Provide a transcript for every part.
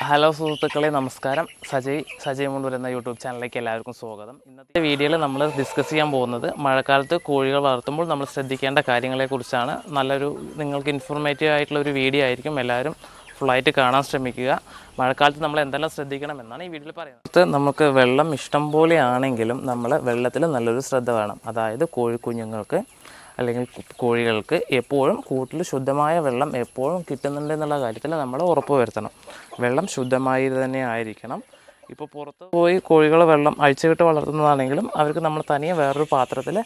Hello സുഹൃത്തുക്കളെ, നമസ്കാരം. സജയ് മുണ്ടൂർ എന്ന യൂട്യൂബ് ചാനലിലേക്ക് എല്ലാവർക്കും സ്വാഗതം. ഇന്നത്തെ വീഡിയോയിൽ നമ്മൾ ഡിസ്കസ് ചെയ്യാൻ പോകുന്നത് മഴക്കാലത്ത് കോഴികൾ വളർത്തുമ്പോൾ നമ്മൾ ശ്രദ്ധിക്കേണ്ട കാര്യങ്ങളെക്കുറിച്ചാണ്. നിങ്ങൾക്ക് ഇൻഫോർമേറ്റീവ് ആയിട്ടുള്ളൊരു വീഡിയോ ആയിരിക്കും. എല്ലാവരും ഫുള്ളായിട്ട് കാണാൻ ശ്രമിക്കുക. മഴക്കാലത്ത് നമ്മൾ എന്തെല്ലാം ശ്രദ്ധിക്കണം എന്നാണ് ഈ വീഡിയോയിൽ പറയുന്നത്. നമുക്ക് വെള്ളം ഇഷ്ടം പോലെ ആണെങ്കിലും നമ്മൾ വെള്ളത്തിൽ നല്ലൊരു ശ്രദ്ധ വേണം. അതായത് കോഴിക്കുഞ്ഞുങ്ങൾക്ക് അല്ലെങ്കിൽ കോഴികൾക്ക് എപ്പോഴും കൂട്ടിൽ ശുദ്ധമായ വെള്ളം എപ്പോഴും കിട്ടുന്നുണ്ടെന്നുള്ള കാര്യത്തിൽ നമ്മൾ ഉറപ്പ് വരുത്തണം. വെള്ളം ശുദ്ധമായി തന്നെ ആയിരിക്കണം. ഇപ്പോൾ പുറത്ത് പോയി കോഴികൾ വെള്ളം അഴിച്ചുവിട്ട് വളർത്തുന്നതാണെങ്കിലും അവർക്ക് നമ്മൾ തനിയെ വേറൊരു പാത്രത്തിൽ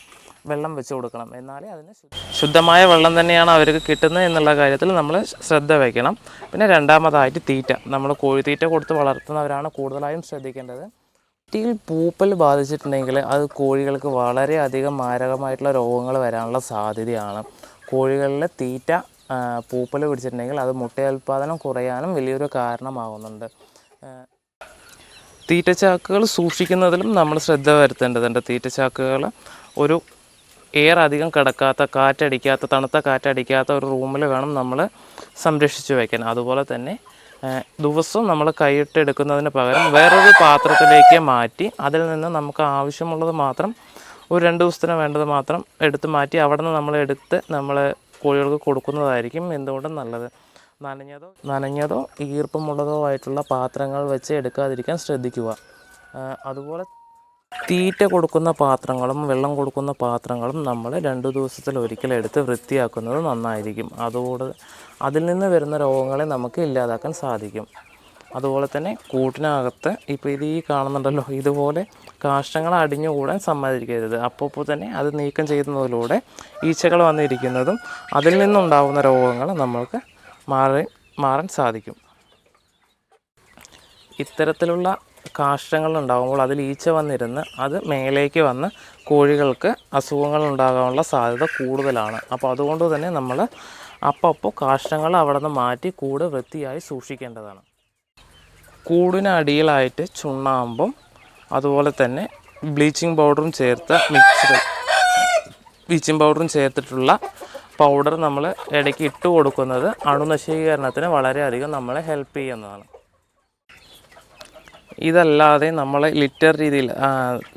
വെള്ളം വെച്ച് കൊടുക്കണം. എന്നാലേ അതിന് ശുദ്ധമായ വെള്ളം തന്നെയാണ് അവർക്ക് കിട്ടുന്നത് എന്നുള്ള കാര്യത്തിൽ നമ്മൾ ശ്രദ്ധ വയ്ക്കണം. പിന്നെ രണ്ടാമതായിട്ട് തീറ്റ. നമ്മൾ കോഴിത്തീറ്റ കൊടുത്ത് വളർത്തുന്നവരാണ് കൂടുതലായും ശ്രദ്ധിക്കേണ്ടത്. തീറ്റയിൽ പൂപ്പൽ ബാധിച്ചിട്ടുണ്ടെങ്കിൽ അത് കോഴികൾക്ക് വളരെയധികം മാരകമായിട്ടുള്ള രോഗങ്ങൾ വരാനുള്ള സാധ്യതയാണ്. കോഴികളിലെ തീറ്റ പൂപ്പൽ പിടിച്ചിട്ടുണ്ടെങ്കിൽ അത് മുട്ടയുൽപാദനം കുറയാനും വലിയൊരു കാരണമാകുന്നുണ്ട്. തീറ്റച്ചാക്കുകൾ സൂക്ഷിക്കുന്നതിലും നമ്മൾ ശ്രദ്ധ വരുത്തേണ്ടതുണ്ട്. തീറ്റച്ചാക്കുകൾ ഒരു എയർ അധികം കിടക്കാത്ത, കാറ്റടിക്കാത്ത, തണുത്ത കാറ്റടിക്കാത്ത ഒരു റൂമിൽ വേണം നമ്മൾ സംരക്ഷിച്ച് വയ്ക്കാൻ. അതുപോലെ തന്നെ ദിവസവും നമ്മൾ കൈയിട്ടെടുക്കുന്നതിന് പകരം വേറൊരു പാത്രത്തിലേക്ക് മാറ്റി അതിൽ നിന്ന് നമുക്ക് ആവശ്യമുള്ളത് മാത്രം ഒരു 2 ദിവസത്തിന് വേണ്ടത് മാത്രം എടുത്ത് മാറ്റി അവിടെ നിന്ന് നമ്മൾ കോഴികൾക്ക് കൊടുക്കുന്നതായിരിക്കും എന്തുകൊണ്ടും നല്ലത്. നനഞ്ഞതോ ഈർപ്പമുള്ളതോ ആയിട്ടുള്ള പാത്രങ്ങൾ വെച്ച് എടുക്കാതിരിക്കാൻ ശ്രദ്ധിക്കുക. അതുപോലെ തീറ്റ കൊടുക്കുന്ന പാത്രങ്ങളും വെള്ളം കൊടുക്കുന്ന പാത്രങ്ങളും നമ്മൾ 2 ദിവസത്തിലൊരിക്കൽ എടുത്ത് വൃത്തിയാക്കുന്നത് നന്നായിരിക്കും. അതിൽ നിന്ന് വരുന്ന രോഗങ്ങളെ നമുക്ക് ഇല്ലാതാക്കാൻ സാധിക്കും. അതുപോലെ തന്നെ കൂട്ടിനകത്ത് ഇപ്പോൾ ഈ കാണുന്നുണ്ടല്ലോ, ഇതുപോലെ കാഷ്ടങ്ങൾ അടിഞ്ഞുകൂടാൻ സമ്മതിക്കരുത്. അപ്പോൾ തന്നെ അത് നീക്കം ചെയ്യുന്നതിലൂടെ ഈച്ചകൾ വന്നിരിക്കുന്നതും അതിൽ നിന്നുണ്ടാകുന്ന രോഗങ്ങൾ നമ്മൾക്ക് മാറാൻ സാധിക്കും. ഇത്തരത്തിലുള്ള കാഷ്ടങ്ങൾ ഉണ്ടാകുമ്പോൾ അതിൽ ഈച്ച വന്നിരുന്ന് അത് മേലേക്ക് വന്ന് കോഴികൾക്ക് അസുഖങ്ങൾ ഉണ്ടാകാനുള്ള സാധ്യത കൂടുതലാണ്. അപ്പോൾ അതുകൊണ്ട് തന്നെ നമ്മൾ അപ്പോൾ കാഷ്ടങ്ങൾ അവിടെ നിന്ന് മാറ്റി കൂട് വൃത്തിയായി സൂക്ഷിക്കേണ്ടതാണ്. കൂടിനടിയിലായിട്ട് ചുണ്ണാമ്പും അതുപോലെ തന്നെ ബ്ലീച്ചിങ് പൗഡറും ചേർത്തിട്ടുള്ള പൗഡർ നമ്മൾ ഇടയ്ക്ക് ഇട്ട് കൊടുക്കുന്നത് അണുനശീകരണത്തിന് വളരെയധികം നമ്മളെ ഹെൽപ്പ് ചെയ്യുന്നതാണ്. ഇതല്ലാതെ നമ്മൾ ലിറ്റർ രീതിയിൽ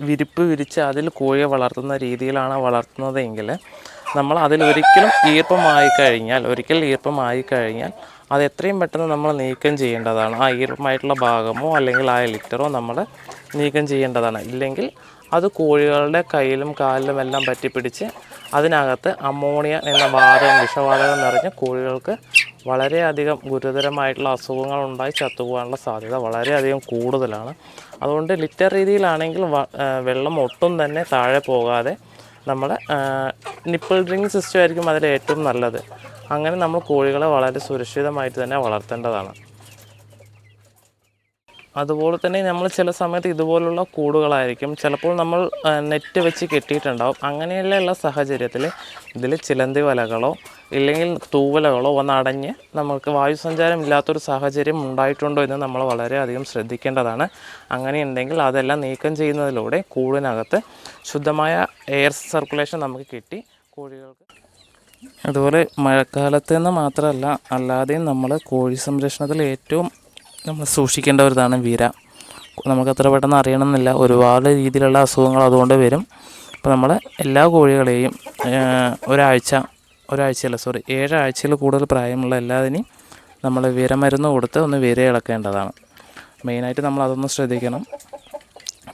വിരിപ്പ് വിരിച്ച് അതിൽ കോഴിയെ വളർത്തുന്ന രീതിയിലാണ് വളർത്തുന്നതെങ്കിൽ നമ്മൾ അതിലൊരിക്കൽ ഈർപ്പമായി കഴിഞ്ഞാൽ അത് എത്രയും പെട്ടെന്ന് നമ്മൾ നീക്കം ചെയ്യേണ്ടതാണ്. ആ ഈർപ്പമായിട്ടുള്ള ഭാഗമോ അല്ലെങ്കിൽ ആ ലിറ്ററോ നമ്മൾ നീക്കം ചെയ്യേണ്ടതാണ്. ഇല്ലെങ്കിൽ അത് കോഴികളുടെ കയ്യിലും കാലിലും എല്ലാം പറ്റിപ്പിടിച്ച് അതിനകത്ത് അമോണിയ എന്ന വിഷവാതകം നിറഞ്ഞ് കോഴികൾക്ക് വളരെയധികം ഗുരുതരമായിട്ടുള്ള അസുഖങ്ങളുണ്ടായി ചത്തുപോകാനുള്ള സാധ്യത വളരെയധികം കൂടുതലാണ്. അതുകൊണ്ട് ലിറ്റർ രീതിയിലാണെങ്കിൽ വെള്ളം ഒട്ടും തന്നെ താഴെ പോകാതെ നമ്മൾ നിപ്പിൾ ഡ്രിങ്കിങ് സിസ്റ്റം ആയിരിക്കും അതിൽ ഏറ്റവും നല്ലത്. അങ്ങനെ നമ്മൾ കോഴികളെ വളരെ സുരക്ഷിതമായിട്ട് തന്നെ വളർത്തേണ്ടതാണ്. അതുപോലെ തന്നെ നമ്മൾ ചില സമയത്ത് ഇതുപോലുള്ള കൂടുകളായിരിക്കും ചിലപ്പോൾ നമ്മൾ നെറ്റ് വെച്ച് കെട്ടിയിട്ടുണ്ടാവും. അങ്ങനെയുള്ള സാഹചര്യത്തിൽ ഇതിൽ ചിലന്തി വലകളോ ഇല്ലെങ്കിൽ തൂവലകളോ അടഞ്ഞ് നമുക്ക് വായുസഞ്ചാരം ഇല്ലാത്തൊരു സാഹചര്യം ഉണ്ടായിട്ടുണ്ടോ എന്ന് നമ്മൾ വളരെയധികം ശ്രദ്ധിക്കേണ്ടതാണ്. അങ്ങനെയുണ്ടെങ്കിൽ അതെല്ലാം നീക്കം ചെയ്യുന്നതിലൂടെ കൂടിനകത്ത് ശുദ്ധമായ എയർ സർക്കുലേഷൻ നമുക്ക് കിട്ടി കോഴികൾക്ക്. അതുപോലെ മഴക്കാലത്ത് നിന്ന് മാത്രമല്ല അല്ലാതെയും നമ്മൾ കോഴി സംരക്ഷണത്തിൽ ഏറ്റവും നമ്മൾ സൂക്ഷിക്കേണ്ട ഒരു ഇതാണ് വിര. നമുക്കത്ര പെട്ടെന്ന് അറിയണമെന്നില്ല, ഒരുപാട് രീതിയിലുള്ള അസുഖങ്ങൾ അതുകൊണ്ട് വരും. അപ്പോൾ നമ്മൾ എല്ലാ കോഴികളെയും 7 ആഴ്ചയിൽ കൂടുതൽ പ്രായമുള്ള എല്ലാതിനെയും നമ്മൾ വിരമരുന്ന് കൊടുത്ത് ഒന്ന് വിര ഇളക്കേണ്ടതാണ്. മെയിനായിട്ട് നമ്മൾ അതൊന്ന് ശ്രദ്ധിക്കണം.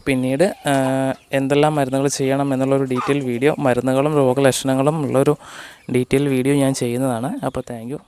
പിന്നീട് എന്തെല്ലാം മരുന്നുകൾ ചെയ്യണം എന്നുള്ളൊരു ഡീറ്റെയിൽ വീഡിയോ, മരുന്നുകളും രോഗലക്ഷണങ്ങളും ഉള്ളൊരു ഡീറ്റെയിൽ വീഡിയോ ഞാൻ ചെയ്യുന്നതാണ്. അപ്പോൾ താങ്ക് യു.